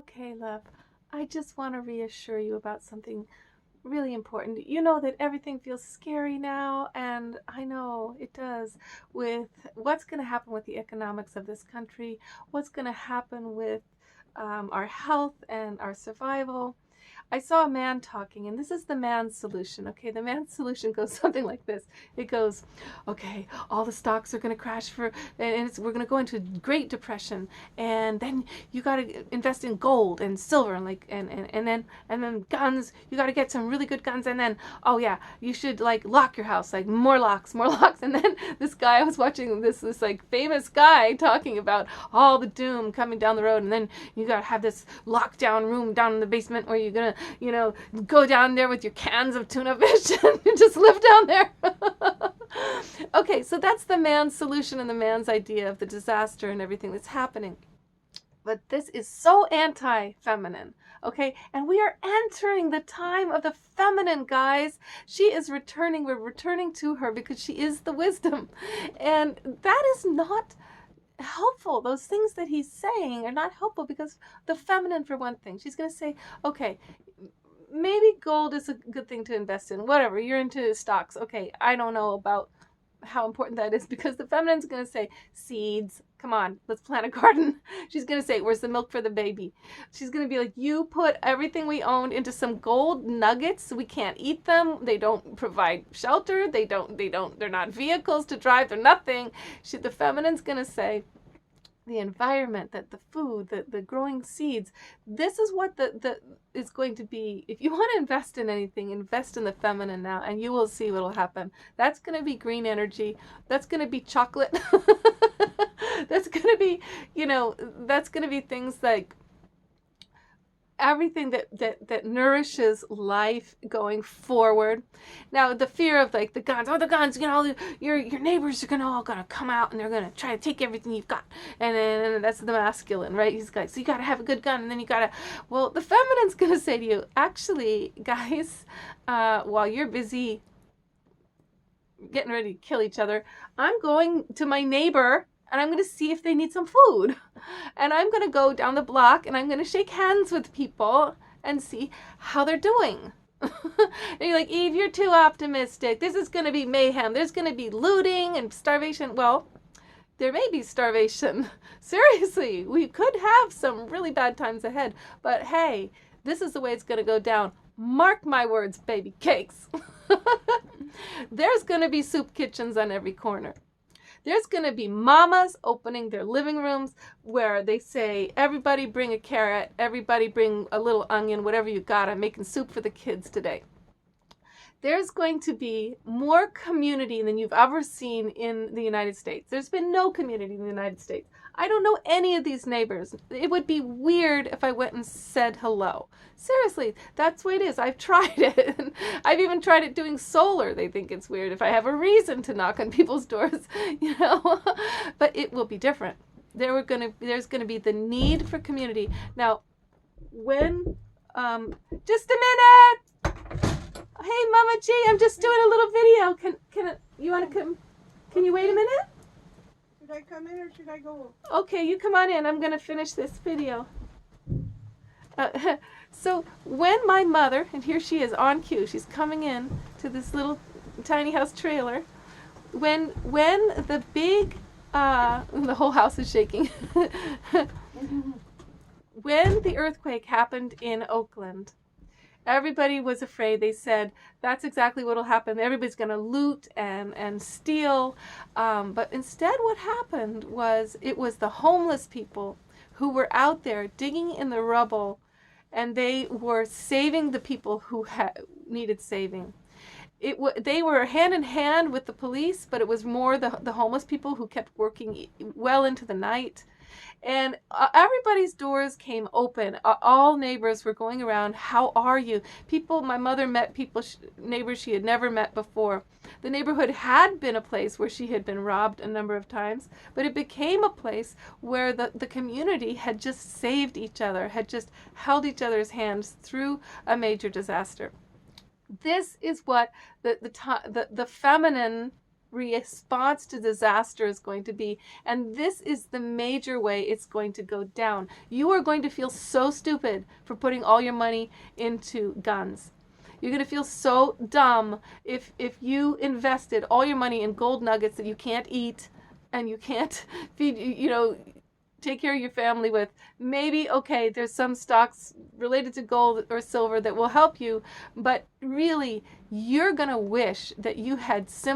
Okay, love, I just want to reassure you about something really important. You know that everything feels scary now, and I know it does, with what's going to happen with the economics of this country, what's going to happen with our health and our survival. I saw a man talking, and this is the man's solution. Okay, the man's solution goes something like this. It goes, okay, all the stocks are going to crash we're going to go into Great Depression, and then you got to invest in gold and silver, and then guns. You got to get some really good guns, and then oh yeah, you should like lock your house, like more locks, more locks. And then this guy, I was watching this like famous guy talking about all the doom coming down the road, and then you got to have this lockdown room down in the basement where you're gonna go down there with your cans of tuna fish and just live down there. Okay, so that's the man's solution and the man's idea of the disaster and everything that's happening. But this is so anti-feminine, okay? And we are entering the time of the feminine, guys. She is returning. We're returning to her because she is the wisdom. And that is not helpful. Those things that he's saying are not helpful because the feminine, for one thing, she's going to say, okay, maybe gold is a good thing to invest in. Whatever, you're into stocks. Okay, I don't know about how important that is because the feminine's going to say seeds. Come on, let's plant a garden. She's going to say, where's the milk for the baby? She's going to be like, you put everything we owned into some gold nuggets. We can't eat them. They don't provide shelter. They're not vehicles to drive. They're nothing. The feminine's going to say, the environment, that the food, the growing seeds, this is what the is going to be. If you want to invest in anything, invest in the feminine now, and you will see what will happen. That's going to be green energy. That's going to be chocolate. That's going to be, that's going to be things like everything that nourishes life going forward. Now, the fear of like the guns, your neighbors are all gonna come out and they're gonna try to take everything you've got, and that's the masculine, right? He's like, so you gotta have a good gun, and then the feminine's gonna say to you, actually, guys, while you're busy getting ready to kill each other, I'm going to my neighbor and I'm going to see if they need some food. And I'm going to go down the block and I'm going to shake hands with people and see how they're doing. And you're like, Eve, you're too optimistic. This is going to be mayhem. There's going to be looting and starvation. Well, there may be starvation. Seriously, we could have some really bad times ahead. But hey, this is the way it's going to go down. Mark my words, baby cakes. There's going to be soup kitchens on every corner. There's going to be mamas opening their living rooms where they say, everybody bring a carrot, everybody bring a little onion, whatever you got. I'm making soup for the kids today. There's going to be more community than you've ever seen in the United States. There's been no community in the United States. I don't know any of these neighbors. It would be weird if I went and said hello. Seriously, that's the way it is. I've tried it. I've even tried it doing solar. They think it's weird if I have a reason to knock on people's doors, But it will be different. There's going to be the need for community. Now, just a minute. Hey, Mama G, I'm just doing a little video. You want to come? Can you wait a minute? Should I come in or should I go? Okay, you come on in. I'm going to finish this video. So when my mother, and here she is on cue, she's coming in to this little tiny house trailer. When the big, the whole house is shaking. When the earthquake happened in Oakland, everybody was afraid. They said, that's exactly what will happen. Everybody's going to loot and steal. But instead what happened was it was the homeless people who were out there digging in the rubble, and they were saving the people who needed saving. They were hand in hand with the police, but it was more the homeless people who kept working well into the night. And everybody's doors came open. All neighbors were going around. How are you? My mother met neighbors she had never met before. The neighborhood had been a place where she had been robbed a number of times, but it became a place where the community had just saved each other, had just held each other's hands through a major disaster. This is what the feminine response to disaster is going to be. And this is the major way it's going to go down. You are going to feel so stupid for putting all your money into guns. You're going to feel so dumb if you invested all your money in gold nuggets that you can't eat and you can't feed, take care of your family with. Maybe, okay, there's some stocks related to gold or silver that will help you, but really, you're going to wish that you had simply